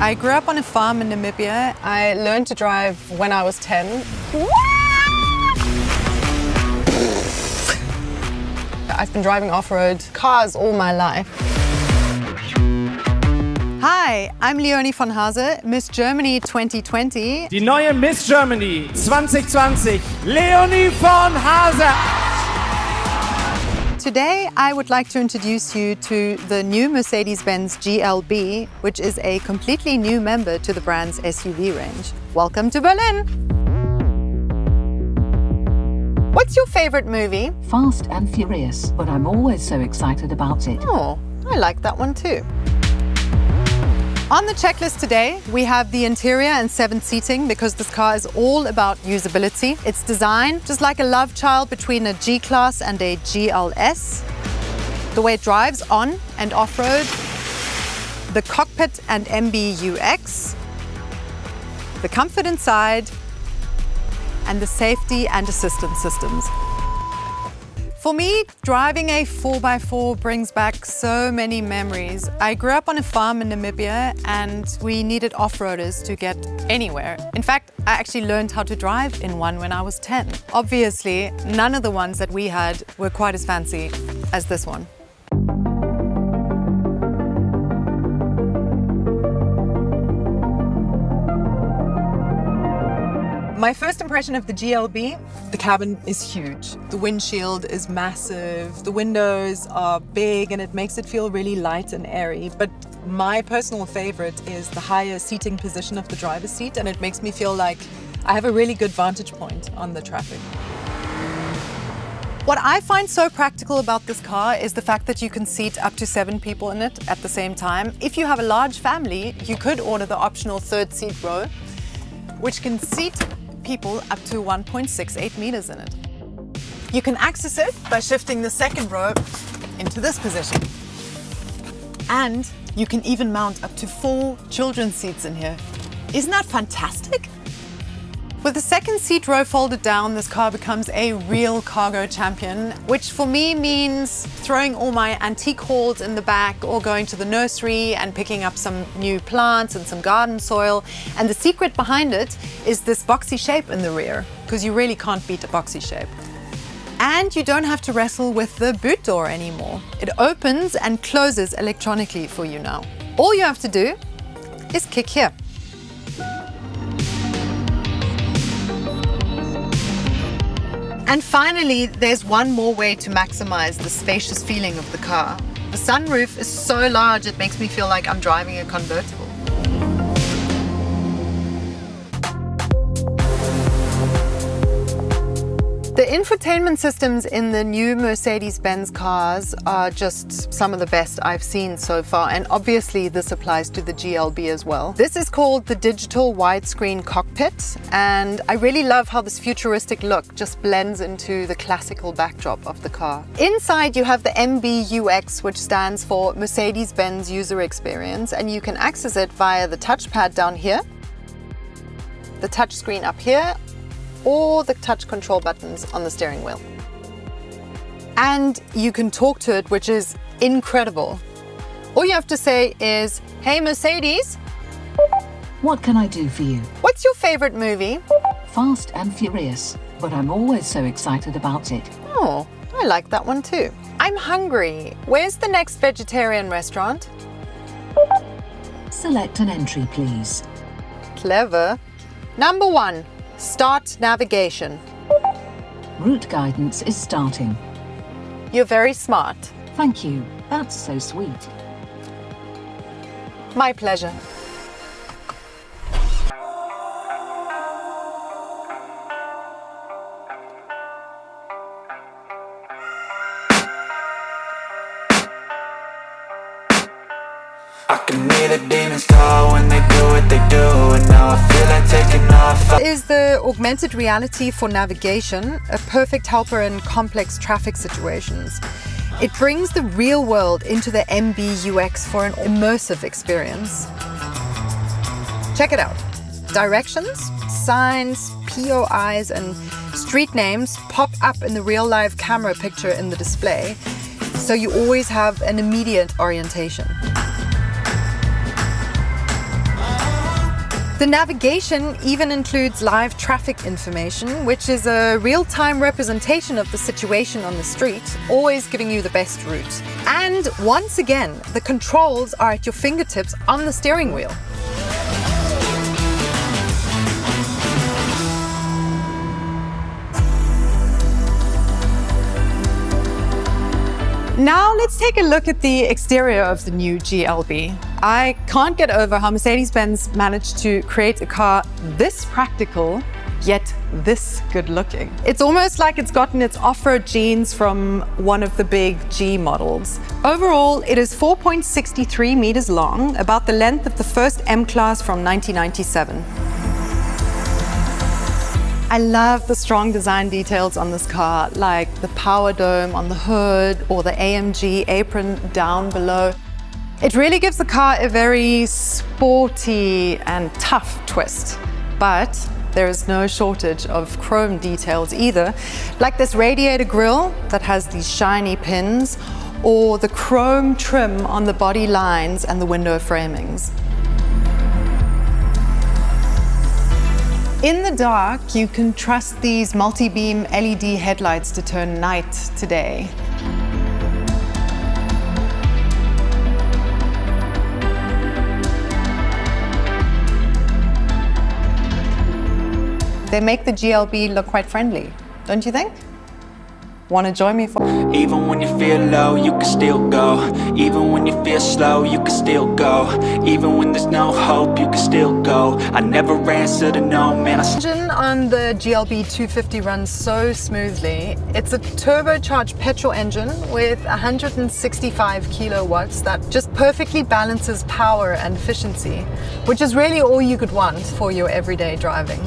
I grew up on a farm in Namibia. I learned to drive when I was 10. I've been driving off-road cars all my life. Hi, I'm Leonie von Hase, Miss Germany 2020. Die neue Miss Germany 2020, Leonie von Hase. Today, I would like to introduce you to the new Mercedes-Benz GLB, which is a completely new member to the brand's SUV range. Welcome to Berlin! What's your favorite movie? Fast and Furious, but I'm always so excited about it. Oh, I like that one too. On the checklist today, we have the interior and 7th seating because this car is all about usability. It's designed just like a love child between a G-Class and a GLS. The way it drives on and off-road, the cockpit and MBUX, the comfort inside, and the safety and assistance systems. For me, driving a 4x4 brings back so many memories. I grew up on a farm in Namibia and we needed off-roaders to get anywhere. In fact, I actually learned how to drive in one when I was 10. Obviously, none of the ones that we had were quite as fancy as this one. My first impression of the GLB, the cabin is huge. The windshield is massive, the windows are big and it makes it feel really light and airy. But my personal favorite is the higher seating position of the driver's seat, and it makes me feel like I have a really good vantage point on the traffic. What I find so practical about this car is the fact that you can seat up to 7 people in it at the same time. If you have a large family, you could order the optional 3rd seat row, which can seat people up to 1.68 meters in it. You can access it by shifting the 2nd row into this position. And you can even mount up to 4 children's seats in here. Isn't that fantastic? With the 2nd seat row folded down, this car becomes a real cargo champion, which for me means throwing all my antique hauls in the back or going to the nursery and picking up some new plants and some garden soil. And the secret behind it is this boxy shape in the rear, because you really can't beat a boxy shape. And you don't have to wrestle with the boot door anymore. It opens and closes electronically for you now. All you have to do is kick here. And finally, there's one more way to maximize the spacious feeling of the car. The sunroof is so large it makes me feel like I'm driving a convertible. The infotainment systems in the new Mercedes-Benz cars are just some of the best I've seen so far, and obviously this applies to the GLB as well. This is called the digital widescreen cockpit, and I really love how this futuristic look just blends into the classical backdrop of the car. Inside you have the MBUX, which stands for Mercedes-Benz User Experience, and you can access it via the touchpad down here, the touchscreen up here, or the touch control buttons on the steering wheel. And you can talk to it, which is incredible. All you have to say is, "Hey Mercedes, What can I do for you? what's your favorite movie?" Fast and Furious, but I'm always so excited about it. Oh, I like that one too. "I'm hungry. Where's the next vegetarian restaurant?" Select an entry, please. Clever. Number 1, start navigation. Route guidance is starting. You're very smart. Thank you. That's so sweet. My pleasure. I can hear the demons call when they do what they do, and now I feel like taking off. Is the augmented reality for navigation a perfect helper in complex traffic situations? It brings the real world into the MBUX for an immersive experience. Check it out. Directions, signs, POIs, and street names pop up in the real-life camera picture in the display, so you always have an immediate orientation. The navigation even includes live traffic information, which is a real-time representation of the situation on the street, always giving you the best route. And once again, the controls are at your fingertips on the steering wheel. Now let's take a look at the exterior of the new GLB. I can't get over how Mercedes-Benz managed to create a car this practical, yet this good looking. It's almost like it's gotten its off-road genes from one of the big G models. Overall, it is 4.63 meters long, about the length of the first M-Class from 1997. I love the strong design details on this car, like the power dome on the hood or the AMG apron down below. It really gives the car a very sporty and tough twist, but there is no shortage of chrome details either, like this radiator grille that has these shiny pins, or the chrome trim on the body lines and the window framings. In the dark, you can trust these multi-beam LED headlights to turn night to day. They make the GLB look quite friendly, don't you think? Want to join me for? Even when you feel low, you can still go. Even when you feel slow, you can still go. Even when there's no hope, you can still go. I never answer to no, man. The engine on the GLB 250 runs so smoothly. It's a turbocharged petrol engine with 165 kilowatts that just perfectly balances power and efficiency, which is really all you could want for your everyday driving.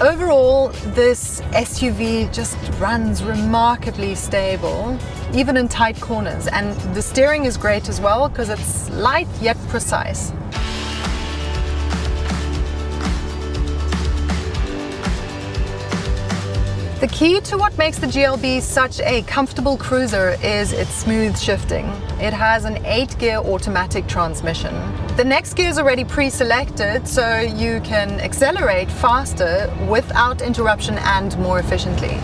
Overall, this SUV just runs remarkably stable, even in tight corners, and the steering is great as well because it's light yet precise. The key to what makes the GLB such a comfortable cruiser is its smooth shifting. It has an 8-gear automatic transmission. The next gear is already pre-selected, so you can accelerate faster without interruption and more efficiently.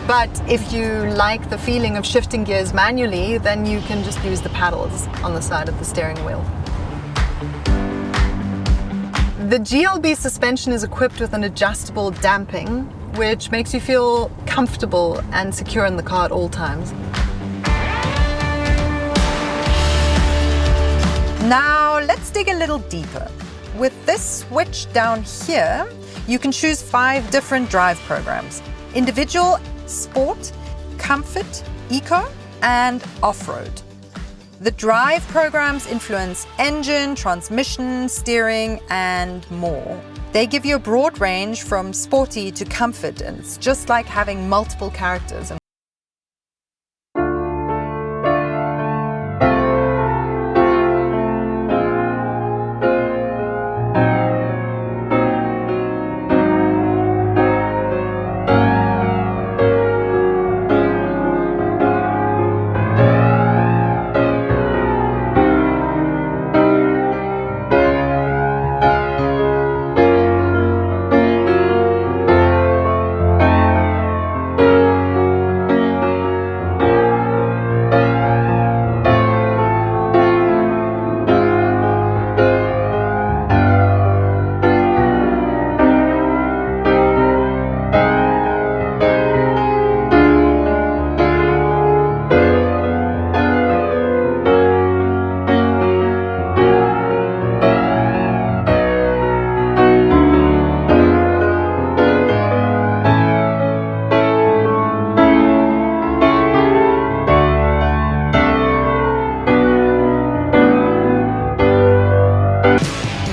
But if you like the feeling of shifting gears manually, then you can just use the paddles on the side of the steering wheel. The GLB suspension is equipped with an adjustable damping, which makes you feel comfortable and secure in the car at all times. Now let's dig a little deeper. With this switch down here, you can choose 5 different drive programs: individual, sport, comfort, eco, and off-road. The drive programs influence engine, transmission, steering, and more. They give you a broad range from sporty to comfort, and it's just like having multiple characters.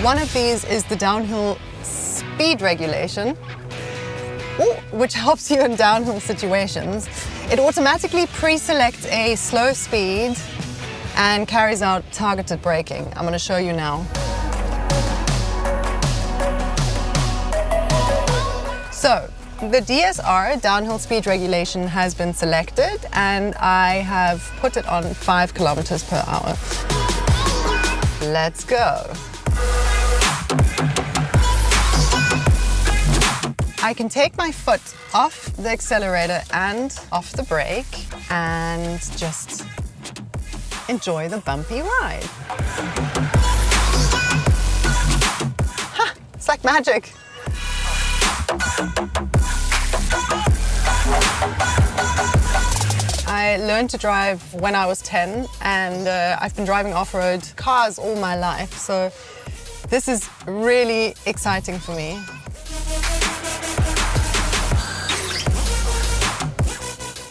One of these is the downhill speed regulation, which helps you in downhill situations. It automatically pre-selects a slow speed and carries out targeted braking. I'm going to show you now. So, the DSR, downhill speed regulation, has been selected, and I have put it on 5 kilometers per hour. Let's go. I can take my foot off the accelerator and off the brake and just enjoy the bumpy ride. Ha! It's like magic. I learned to drive when I was 10 and I've been driving off-road cars all my life, so this is really exciting for me.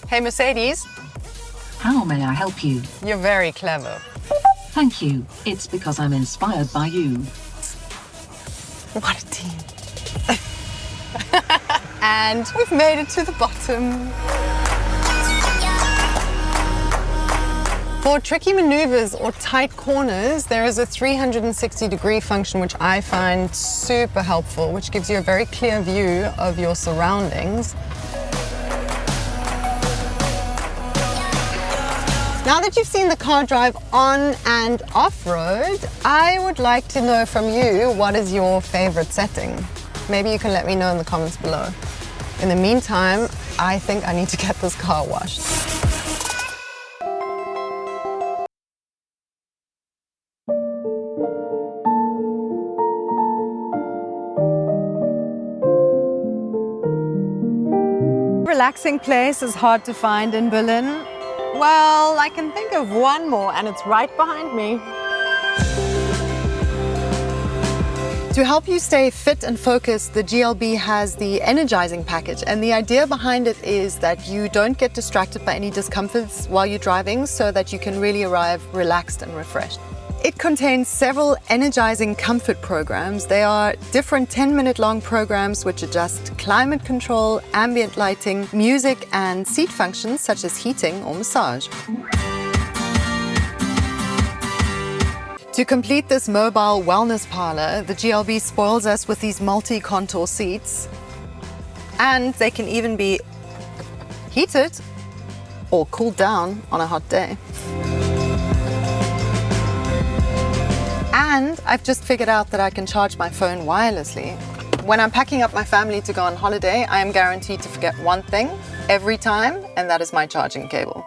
Hey Mercedes, How may I help you? you're very clever. Thank you. It's because I'm inspired by you. What a team. And we've made it to the bottom. For tricky maneuvers or tight corners, there is a 360-degree function which I find super helpful, which gives you a very clear view of your surroundings. Now that you've seen the car drive on and off-road, I would like to know from you, what is your favorite setting? Maybe you can let me know in the comments below. In the meantime, I think I need to get this car washed. Relaxing place is hard to find in Berlin. Well, I can think of one more and it's right behind me. To help you stay fit and focused, the GLB has the energizing package, and the idea behind it is that you don't get distracted by any discomforts while you're driving, so that you can really arrive relaxed and refreshed. It contains several energizing comfort programs. They are different 10-minute long programs which adjust climate control, ambient lighting, music, and seat functions such as heating or massage. To complete this mobile wellness parlor, the GLB spoils us with these multi-contour seats, and they can even be heated or cooled down on a hot day. And I've just figured out that I can charge my phone wirelessly. When I'm packing up my family to go on holiday, I am guaranteed to forget one thing every time, and that is my charging cable.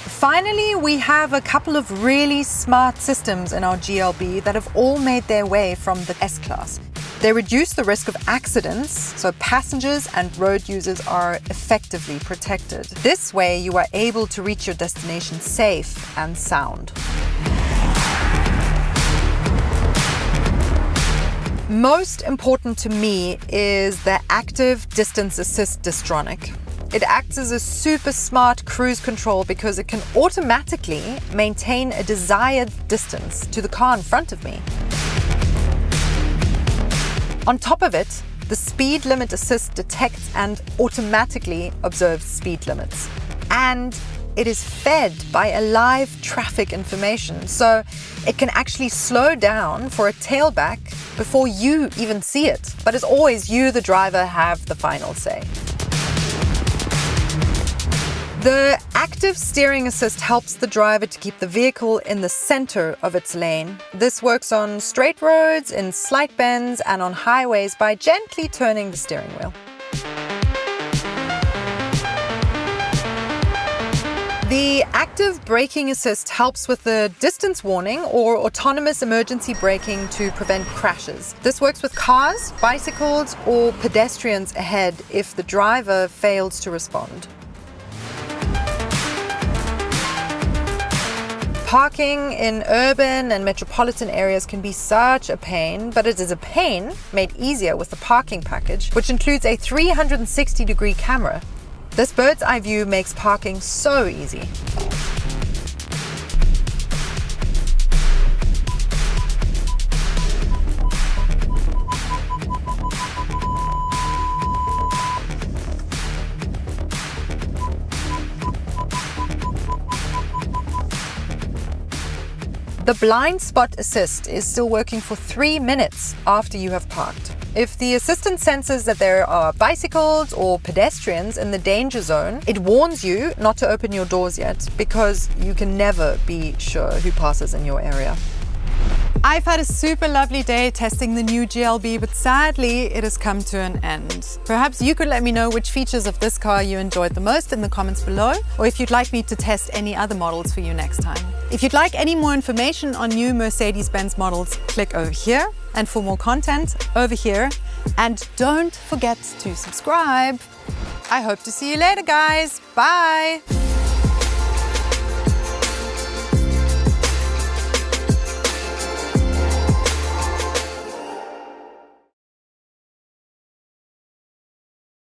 Finally, we have a couple of really smart systems in our GLB that have all made their way from the S-Class. They reduce the risk of accidents, so passengers and road users are effectively protected. This way, you are able to reach your destination safe and sound. Most important to me is the Active Distance Assist Distronic. It acts as a super smart cruise control because it can automatically maintain a desired distance to the car in front of me. On top of it, the Speed Limit Assist detects and automatically observes speed limits. And it is fed by a live traffic information, so it can actually slow down for a tailback before you even see it. But as always, you, the driver, have the final say. The Active Steering Assist helps the driver to keep the vehicle in the center of its lane. This works on straight roads, in slight bends, and on highways by gently turning the steering wheel. The Active Braking Assist helps with the distance warning or autonomous emergency braking to prevent crashes. This works with cars, bicycles, or pedestrians ahead if the driver fails to respond. Parking in urban and metropolitan areas can be such a pain, but it is a pain made easier with the parking package, which includes a 360-degree camera. This bird's eye view makes parking so easy. The Blind Spot Assist is still working for 3 minutes after you have parked. If the assistant senses that there are bicycles or pedestrians in the danger zone, it warns you not to open your doors yet, because you can never be sure who passes in your area. I've had a super lovely day testing the new GLB, but sadly it has come to an end. Perhaps you could let me know which features of this car you enjoyed the most in the comments below, or if you'd like me to test any other models for you next time. If you'd like any more information on new Mercedes-Benz models, click over here, and for more content, over here. And don't forget to subscribe. I hope to see you later, guys. Bye.